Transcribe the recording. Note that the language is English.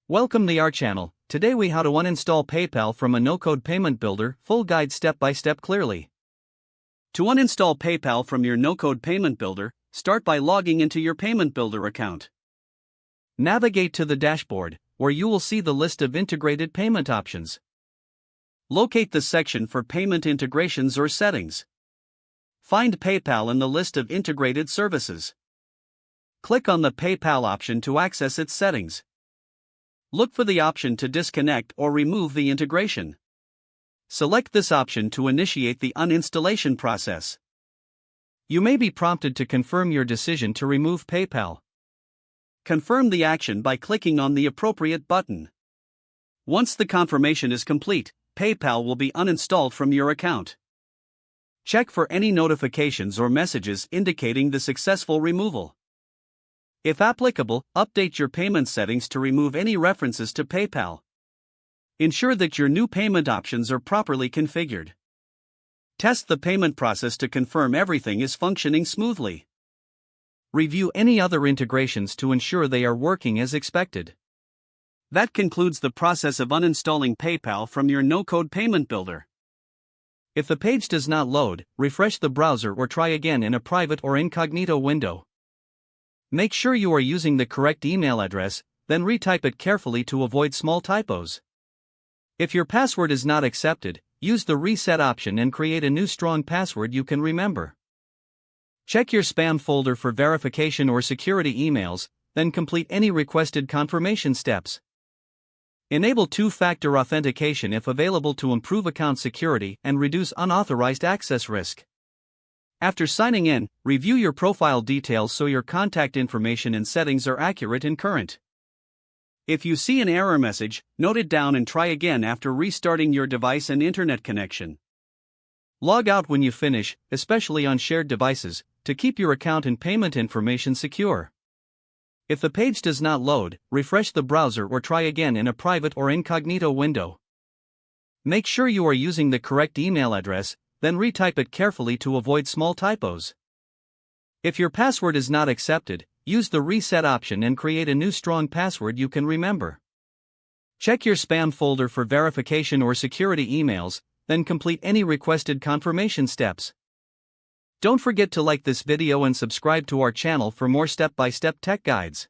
Welcome to our channel. Today we how to uninstall PayPal from a no-code payment builder, full guide step by step clearly. To uninstall PayPal from your no-code payment builder, start by logging into your payment builder account. Navigate to the dashboard, where you will see the list of integrated payment options. Locate the section for payment integrations or settings. Find PayPal in the list of integrated services. Click on the PayPal option to access its settings. Look for the option to disconnect or remove the integration. Select this option to initiate the uninstallation process. You may be prompted to confirm your decision to remove PayPal. Confirm the action by clicking on the appropriate button. Once the confirmation is complete, PayPal will be uninstalled from your account. Check for any notifications or messages indicating the successful removal. If applicable, update your payment settings to remove any references to PayPal. Ensure that your new payment options are properly configured. Test the payment process to confirm everything is functioning smoothly. Review any other integrations to ensure they are working as expected. That concludes the process of uninstalling PayPal from your no-code payment builder. If the page does not load, refresh the browser or try again in a private or incognito window. Make sure you are using the correct email address, then retype it carefully to avoid small typos. If your password is not accepted, use the reset option and create a new strong password you can remember. Check your spam folder for verification or security emails, then complete any requested confirmation steps. Enable two-factor authentication if available to improve account security and reduce unauthorized access risk. After signing in, review your profile details so your contact information and settings are accurate and current. If you see an error message, note it down and try again after restarting your device and internet connection. Log out when you finish, especially on shared devices, to keep your account and payment information secure. If the page does not load, refresh the browser or try again in a private or incognito window. Make sure you are using the correct email address, then retype it carefully to avoid small typos. If your password is not accepted, use the reset option and create a new strong password you can remember. Check your spam folder for verification or security emails, then complete any requested confirmation steps. Don't forget to like this video and subscribe to our channel for more step-by-step tech guides.